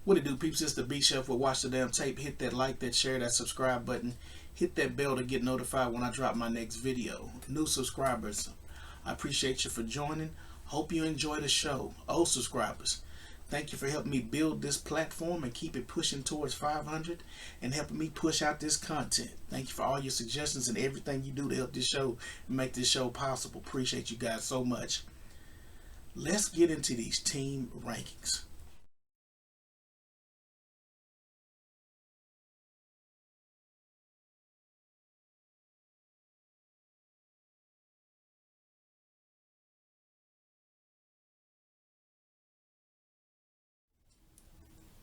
What it do, peeps? It's the B Chef with Watch the Damn Tape. Hit that like, that share, that subscribe button. Hit that bell to get notified when I drop my next video. New subscribers, I appreciate you for joining. Hope you enjoy the show. Old subscribers, thank you for helping me build this platform and keep it pushing towards 500 and helping me push out this content. Thank you for all your suggestions and everything you do to help this show and make this show possible. Appreciate you guys so much. Let's get into these team rankings.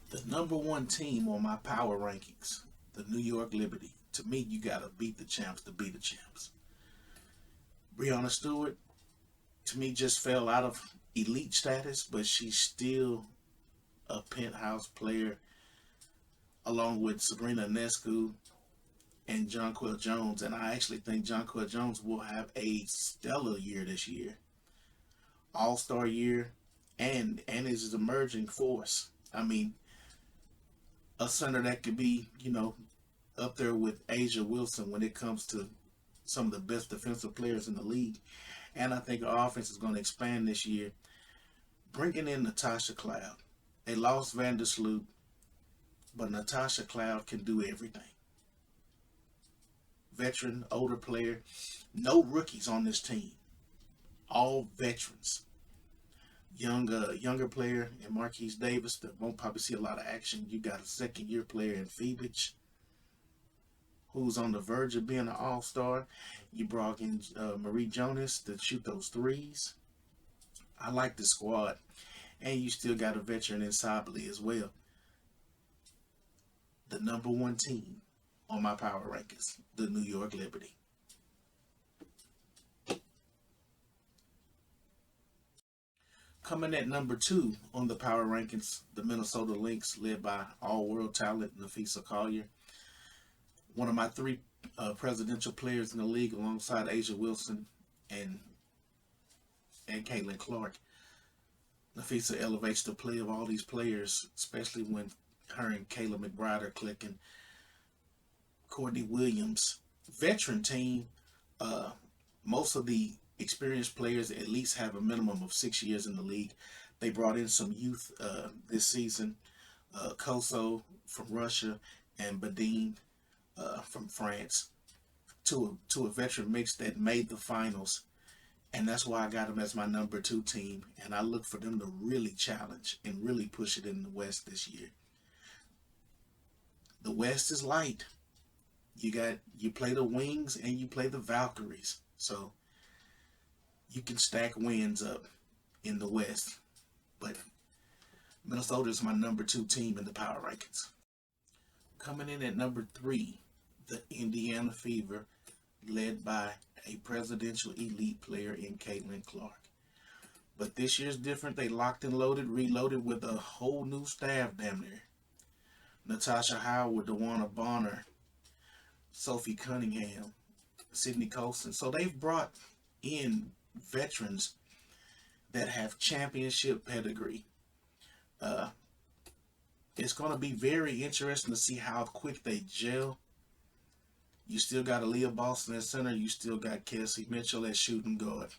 The number one team on my power rankings, the New York Liberty. To me, you gotta beat the champs to be the champs. Breonna Stewart, to me, just fell out of elite status, but she's still a penthouse player, along with Sabrina Ionescu and Jonquel Jones. And I actually think Jonquel Jones will have a stellar year this year, All-Star year, and is an emerging force. I mean, a center that could be, up there with Asia Wilson when it comes to some of the best defensive players in the league. And I think our offense is going to expand this year, bringing in Natasha Cloud. They lost Vandersloot, but Natasha Cloud can do everything. Veteran, older player, no rookies on this team, all veterans. Younger player in Marquise Davis that won't probably see a lot of action. You got a second-year player in Phoebich, who's on the verge of being an all-star. You brought in Marie Jonas to shoot those threes. I like the squad. And you still got a veteran in Sibley as well. The number one team on my power rankings, the New York Liberty. Coming at number two on the power rankings, the Minnesota Lynx, led by all-world talent Nafisa Collier. One of my three presidential players in the league, alongside Asia Wilson and Caitlin Clark. Nafisa elevates the play of all these players, especially when her and Kayla McBride are clicking. Courtney Williams, veteran team. Most of the experienced players at least have a minimum of 6 years in the league. They brought in some youth this season. Koso from Russia and Badine from France, to a veteran mix that made the finals. And that's why I got them as my number two team. And I look for them to really challenge and really push it in the West this year. The West is light. You play the Wings and you play the Valkyries. So you can stack wins up in the West. But Minnesota is my number two team in the power rankings. Coming in at number three, the Indiana Fever, led by a presidential elite player in Caitlin Clark. But this year's different. They locked and loaded, reloaded with a whole new staff damn near. Natasha Howard, DeWanna Bonner, Sophie Cunningham, Sydney Colson. So they've brought in veterans that have championship pedigree. It's going to be very interesting to see how quick they gel. You still got Aaliyah Boston at center. You still got Kelsey Mitchell at shooting guard.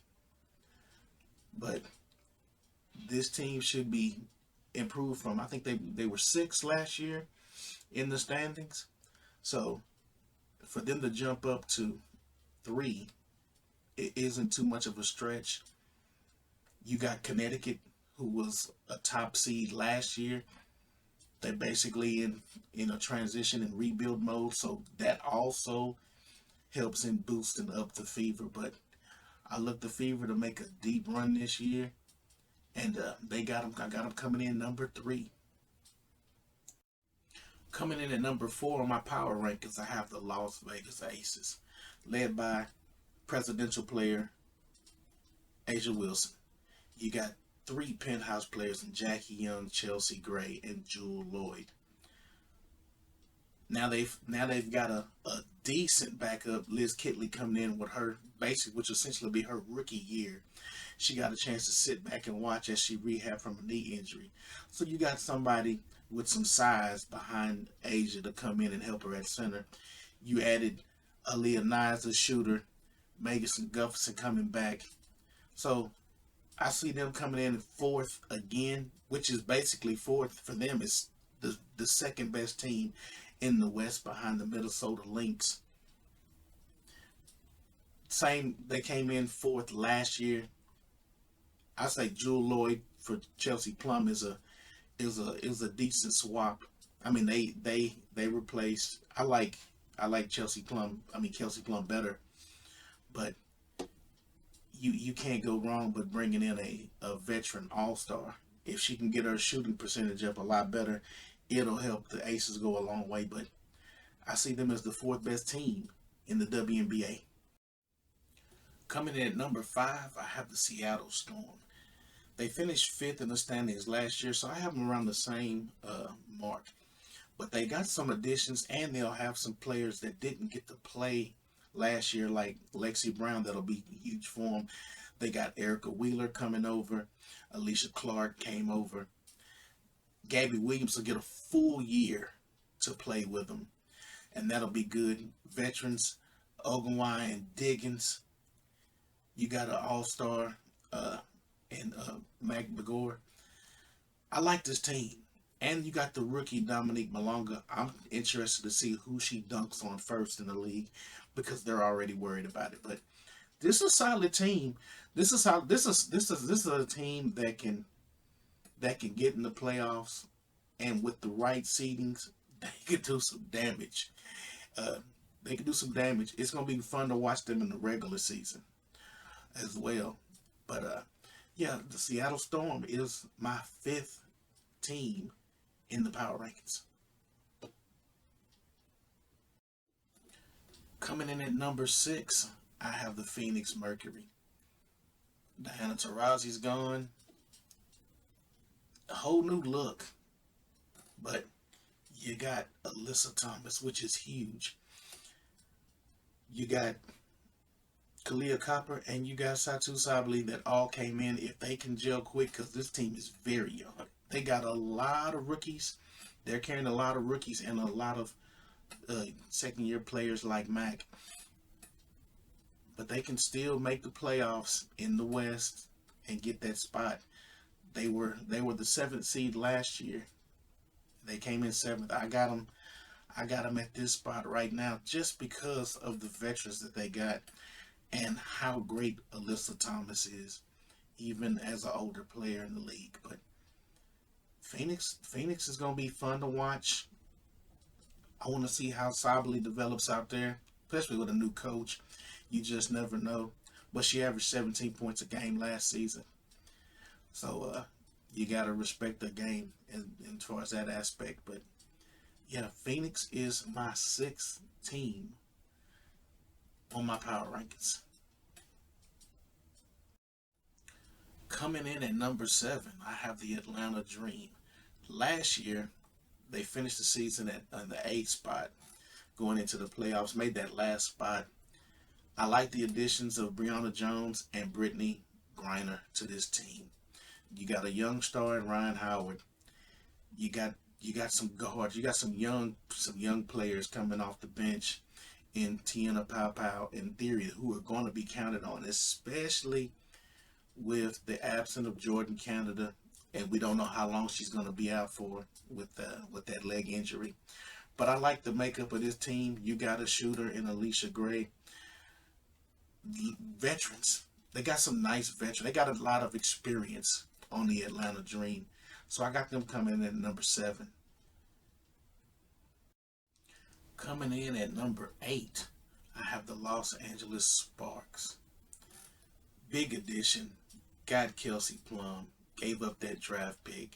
But this team should be improved from, I think they were 6th last year in the standings. So for them to jump up to 3, it isn't too much of a stretch. You got Connecticut, who was a top seed last year. They're basically in a transition and rebuild mode, so that also helps in boosting up the Fever. But I look the Fever to make a deep run this year, and I got them coming in number 3. Coming in at number 4 on my power rankings, I have the Las Vegas Aces, led by presidential player Asia Wilson. You got 3 penthouse players in Jackie Young, Chelsea Gray, and Jewel Lloyd. Now they've got a decent backup, Liz Kitley, coming in with her basic, which essentially be her rookie year. She got a chance to sit back and watch as she rehabbed from a knee injury. So you got somebody with some size behind Asia to come in and help her at center. You added Aaliyah Nyes, the shooter, Megan Gufferson coming back. So I see them coming in fourth again, which is basically fourth for them. Is the second best team in the West behind the Minnesota Lynx. Same, they came in fourth last year. I say Jewel Lloyd for Chelsea Plum is a decent swap. I mean they replaced. I like Chelsea Plum. I mean Kelsey Plum better, but you can't go wrong with bringing in a veteran all star. If she can get her shooting percentage up a lot better, it'll help the Aces go a long way. But I see them as the fourth best team in the WNBA. Coming in at number five, I have the Seattle Storm. They finished fifth in the standings last year, so I have them around the same mark. But they got some additions, and they'll have some players that didn't get to play last year, like Lexi Brown, that'll be huge for them. They got Erica Wheeler coming over. Alicia Clark came over. Gabby Williams will get a full year to play with them, and that'll be good. Veterans, Ogunwa and Diggins. You got an all-star and Mac McGore. I like this team. And you got the rookie Dominique Malonga. I'm interested to see who she dunks on first in the league because they're already worried about it. But this is a solid team. This is a team that can get in the playoffs, and with the right seedings, they can do some damage. Uh, they can do some damage. It's gonna be fun to watch them in the regular season as well. But yeah, the Seattle Storm is my fifth team in the power rankings. Coming in at number six, I have the Phoenix Mercury. Diana Taurasi's gone. A whole new look. But you got Alyssa Thomas, which is huge. You got Kalia Copper, and you got T.U.S.S.L.E that all came in. If they can gel quick, because this team is very young. They got a lot of rookies. They're carrying a lot of rookies and a lot of second-year players like Mac. But they can still make the playoffs in the West and get that spot. They were the seventh seed last year. They came in seventh. I got them at this spot right now just because of the veterans that they got and how great Alyssa Thomas is, even as an older player in the league. But Phoenix is gonna be fun to watch. I want to see how T.U.S.S.L.E develops out there, especially with a new coach. You just never know. But she averaged 17 points a game last season, so you gotta respect the game as far as that aspect. But yeah, Phoenix is my sixth team on my power rankings. Coming in at number seven, I have the Atlanta Dream. Last year, they finished the season at the eighth spot, going into the playoffs, made that last spot. I like the additions of Brianna Jones and Brittany Griner to this team. You got a young star in Ryan Howard. You got some guards. You got some young players coming off the bench in Tiana Pow in theory who are going to be counted on, especially with the absence of Jordan Canada, and we don't know how long she's going to be out for with that leg injury. But I like the makeup of this team. You got a shooter in Alicia Gray. Veterans. They got some nice veterans. They got a lot of experience on the Atlanta Dream. So I got them coming in at number seven. Coming in at number eight, I have the Los Angeles Sparks. Big addition. Got Kelsey Plum. Gave up that draft pick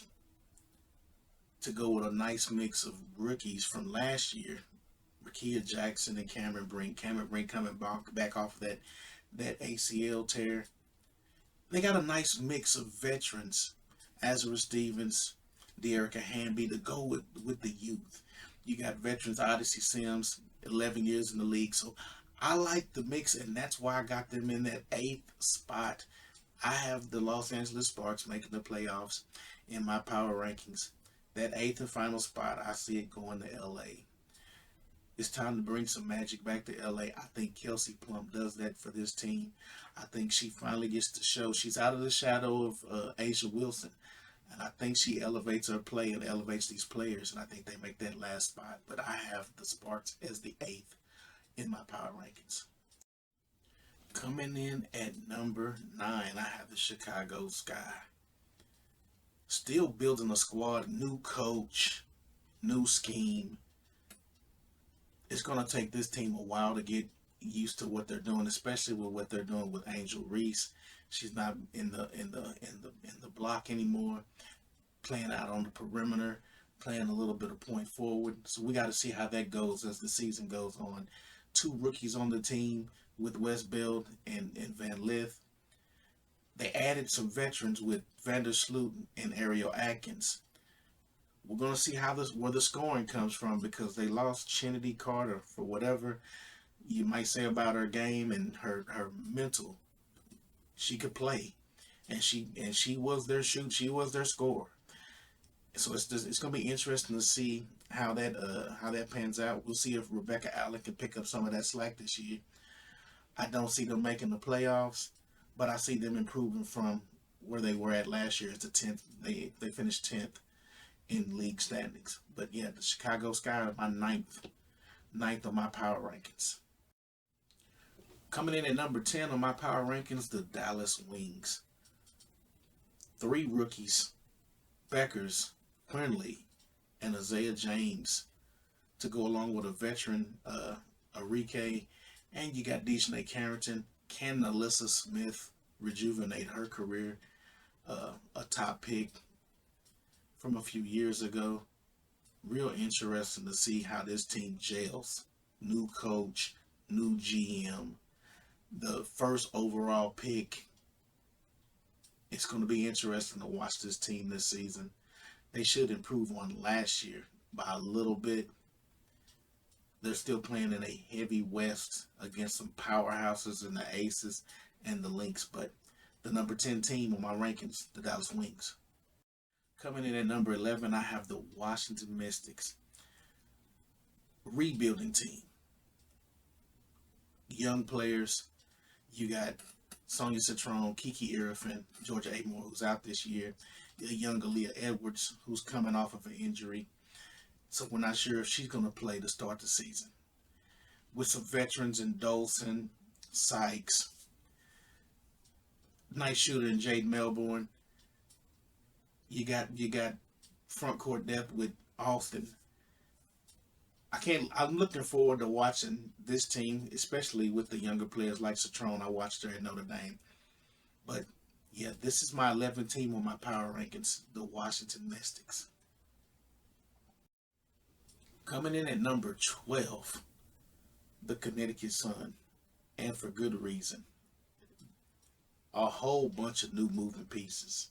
to go with a nice mix of rookies from last year. Rakia Jackson and Cameron Brink. Cameron Brink coming back off that ACL tear. They got a nice mix of veterans. Azura Stevens, De'Erica Hamby to go with the youth. You got veterans Odyssey Sims, 11 years in the league. So I like the mix, and that's why I got them in that eighth spot. I have the Los Angeles Sparks making the playoffs in my power rankings. That eighth and final spot, I see it going to LA. It's time to bring some magic back to LA. I think Kelsey Plum does that for this team. I think she finally gets to show she's out of the shadow of Asia Wilson. And I think she elevates her play and elevates these players. And I think they make that last spot. But I have the Sparks as the eighth in my power rankings. Coming in at number 9, I have the Chicago Sky. Still building a squad, new coach, new scheme. It's going to take this team a while to get used to what they're doing, especially with what they're doing with Angel Reese. She's not in the block anymore, playing out on the perimeter, playing a little bit of point forward. So we got to see how that goes as the season goes on. 2 rookies on the team with Westbeld and Van Lith. They added some veterans with Vandersloot and Ariel Atkins. We're going to see where the scoring comes from, because they lost Trinity Carter for whatever you might say about her game and her mental. She could play, and she was their shoot. She was their scorer. So it's going to be interesting to see how that pans out. We'll see if Rebecca Allen can pick up some of that slack this year. I don't see them making the playoffs, but I see them improving from where they were at last year as the 10th. They finished 10th in league standings. But yeah, the Chicago Sky are my ninth on my power rankings. Coming in at number 10 on my power rankings, the Dallas Wings. 3 rookies, Beckers, Quinley, and Isaiah James, to go along with a veteran, Arike, and you got Dejanay Carrington. Can Alyssa Smith rejuvenate her career? A top pick from a few years ago. Real interesting to see how this team gels. New coach, new GM, the first overall pick. It's going to be interesting to watch this team this season. They should improve on last year by a little bit. They're still playing in a heavy West against some powerhouses in the Aces and the Lynx, but the number 10 team on my rankings, the Dallas Wings. Coming in at number 11, I have the Washington Mystics. Rebuilding team. Young players. You got Sonia Citron, Kiki Irifin, Georgia Amore, who's out this year. The young Aaliyah Edwards, who's coming off of an injury. So we're not sure if she's going to play to start the season. With some veterans in Dolson, Sykes, nice shooter in Jade Melbourne. You got front court depth with Austin. I'm looking forward to watching this team, especially with the younger players like Citron. I watched her at Notre Dame. But yeah, this is my 11th team on my power rankings, the Washington Mystics. Coming in at number 12, the Connecticut Sun, and for good reason. A whole bunch of new moving pieces.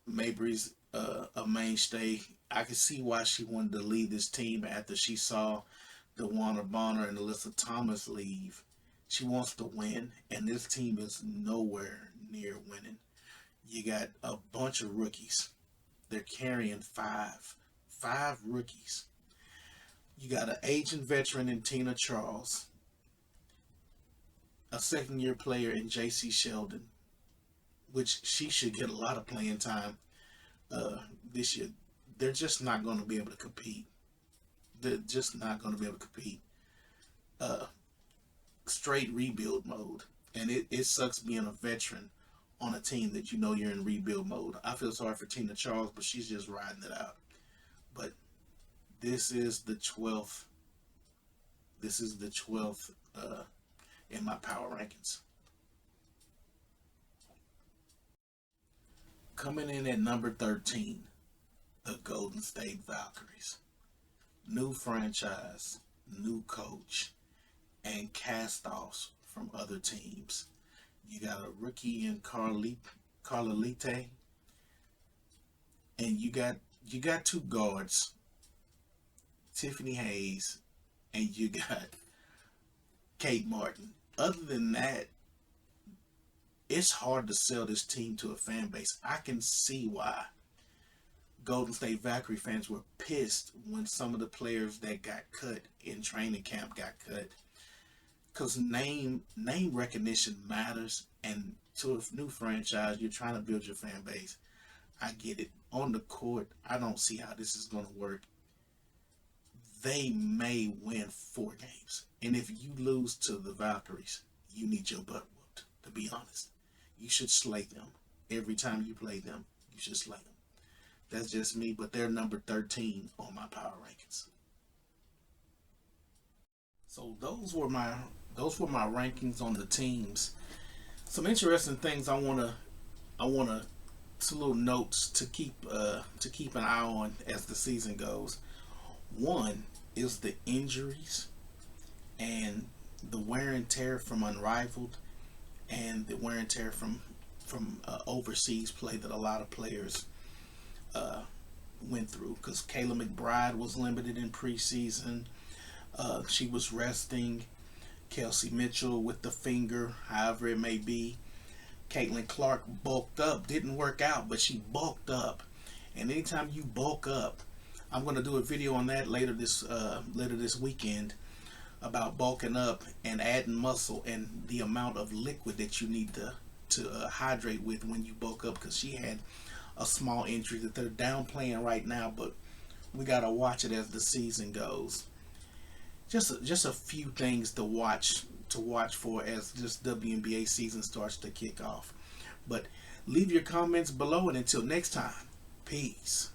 Mabry's a mainstay. I can see why she wanted to lead this team after she saw DeWanna Bonner and Alyssa Thomas leave. She wants to win, and this team is nowhere near winning. You got a bunch of rookies. They're carrying five rookies. You got an aging veteran in Tina Charles, a second-year player in J.C. Sheldon, which she should get a lot of playing time this year. They're just not going to be able to compete. They're just not going to be able to compete. Straight rebuild mode. And it sucks being a veteran on a team that you know you're in rebuild mode. I feel sorry for Tina Charles, but she's just riding it out. But this is the 12th. This is the 12th in my power rankings. Coming in at number 13, the Golden State Valkyries. New franchise, new coach, and cast-offs from other teams. You got a rookie in Carla Lite, and you got 2 guards Tiffany Hayes, and you got Kate Martin. Other than that, it's hard to sell this team to a fan base. I can see why Golden State Valkyrie fans were pissed when some of the players that got cut in training camp got cut. Because name recognition matters, and to a new franchise, you're trying to build your fan base. I get it. On the court, I don't see how this is going to work. They may win 4 games. And if you lose to the Valkyries, you need your butt whooped, to be honest. You should slay them. Every time you play them, you should slay them. That's just me, but they're number 13 on my power rankings. So those were my rankings on the teams. Some interesting things I wanna some little notes to keep an eye on as the season goes. One is the injuries and the wear and tear from Unrivaled, and the wear and tear from overseas play that a lot of players uh, went through. Because Kayla McBride was limited in preseason. She was resting. Kelsey Mitchell with the finger, however it may be. Caitlin Clark bulked up. Didn't work out, but she bulked up. And anytime you bulk up, I'm going to do a video on that later this weekend about bulking up and adding muscle and the amount of liquid that you need to hydrate with when you bulk up, because she had a small injury that they're downplaying right now, but we got to watch it as the season goes. Just a few things to watch for as this WNBA season starts to kick off. But leave your comments below, and until next time, peace.